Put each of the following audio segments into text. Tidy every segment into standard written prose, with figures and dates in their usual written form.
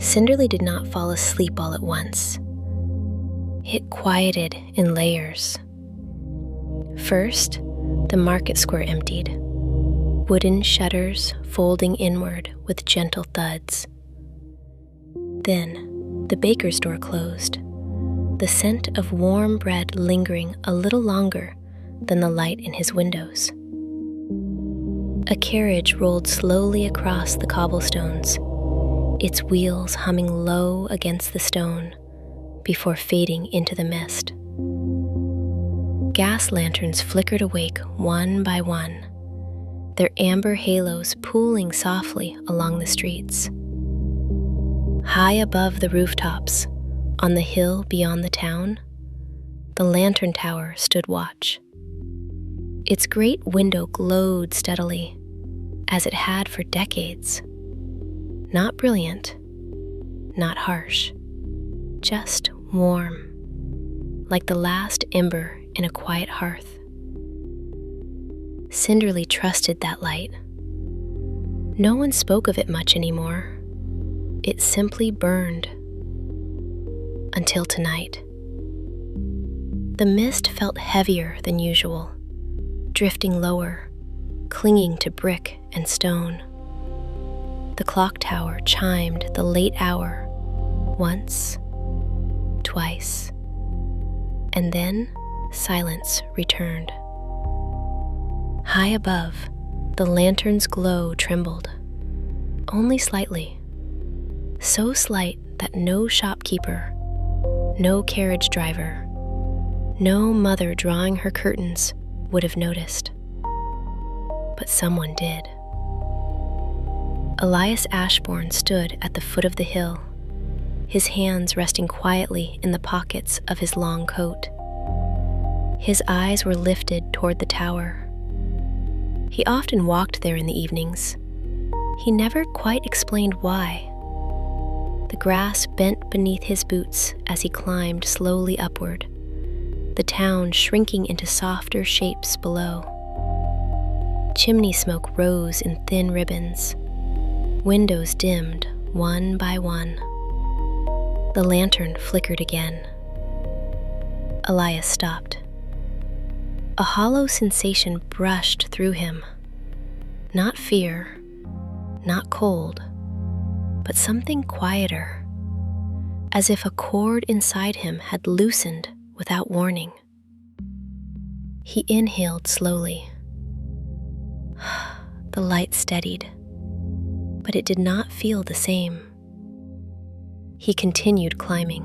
Cinderley did not fall asleep all at once. It quieted in layers. First, the market square emptied, wooden shutters folding inward with gentle thuds. Then, the baker's door closed, the scent of warm bread lingering a little longer than the light in his windows. A carriage rolled slowly across the cobblestones, its wheels humming low against the stone before fading into the mist. Gas lanterns flickered awake one by one, their amber halos pooling softly along the streets. High above the rooftops, on the hill beyond the town, the lantern tower stood watch. Its great window glowed steadily, as it had for decades. Not brilliant, not harsh, just warm, like the last ember in a quiet hearth. Cinderley trusted that light. No one spoke of it much anymore. It simply burned. Until tonight. The mist felt heavier than usual, drifting lower, clinging to brick and stone. The clock tower chimed the late hour once, twice, and then silence returned. High above, the lantern's glow trembled, only slightly, so slight that no shopkeeper, no carriage driver, no mother drawing her curtains would have noticed. But someone did. Elias Ashbourne stood at the foot of the hill, his hands resting quietly in the pockets of his long coat. His eyes were lifted toward the tower. He often walked there in the evenings. He never quite explained why. The grass bent beneath his boots as he climbed slowly upward, the town shrinking into softer shapes below. Chimney smoke rose in thin ribbons. Windows dimmed one by one. The lantern flickered again. Elias stopped. A hollow sensation brushed through him. Not fear, not cold, but something quieter, as if a cord inside him had loosened without warning. He inhaled slowly. The light steadied, but it did not feel the same. He continued climbing.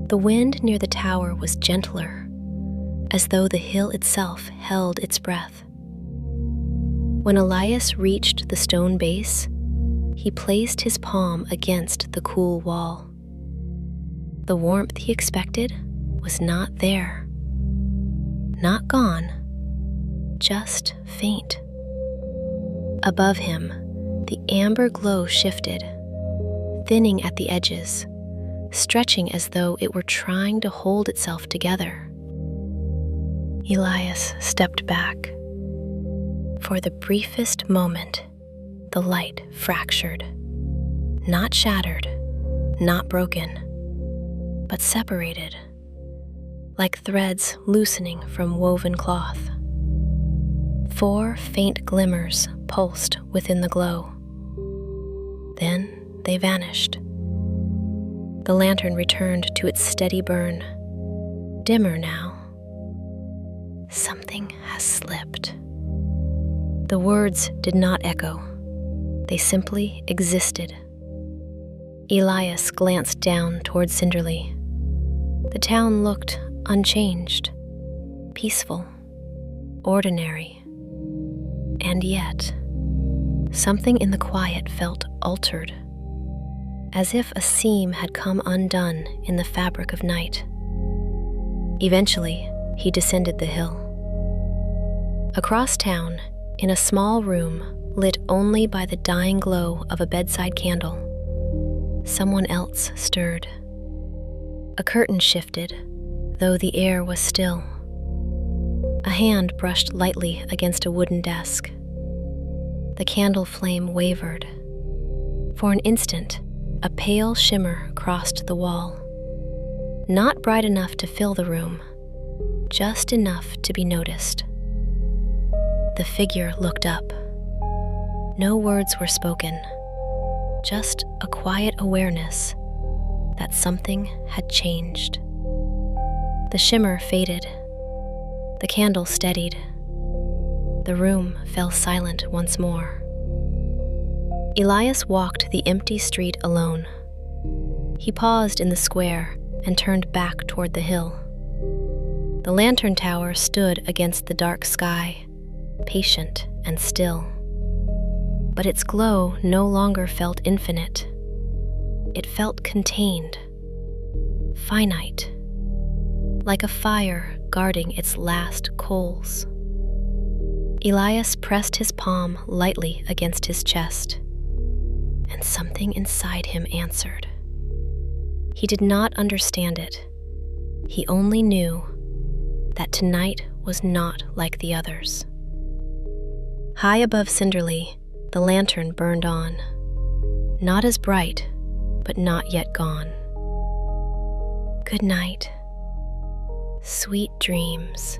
The wind near the tower was gentler, as though the hill itself held its breath. When Elias reached the stone base, he placed his palm against the cool wall. The warmth he expected was not there. Not gone, just faint. Above him, the amber glow shifted, thinning at the edges, stretching as though it were trying to hold itself together. Elias stepped back. For the briefest moment, the light fractured, not shattered, not broken, but separated, like threads loosening from woven cloth. 4 faint glimmers pulsed within the glow. Then they vanished. The lantern returned to its steady burn, dimmer now. Something has slipped. The words did not echo. They simply existed. Elias glanced down toward Cinderley. The town looked unchanged, peaceful, ordinary. And yet, something in the quiet felt altered, as if a seam had come undone in the fabric of night. Eventually, he descended the hill. Across town, in a small room lit only by the dying glow of a bedside candle, someone else stirred. A curtain shifted, though the air was still. A hand brushed lightly against a wooden desk. The candle flame wavered. For an instant, A pale shimmer crossed the wall. Not bright enough to fill the room, just enough to be noticed. The figure looked up. No words were spoken, just a quiet awareness that something had changed. The shimmer faded. The candle steadied. The room fell silent once more. Elias walked the empty street alone. He paused in the square and turned back toward the hill. The lantern tower stood against the dark sky, patient and still. But its glow no longer felt infinite. It felt contained, finite, like a fire guarding its last coals. Elias pressed his palm lightly against his chest, and something inside him answered. He did not understand it. He only knew that tonight was not like the others. High above Cinderley, the lantern burned on, not as bright, but not yet gone. Good night, sweet dreams.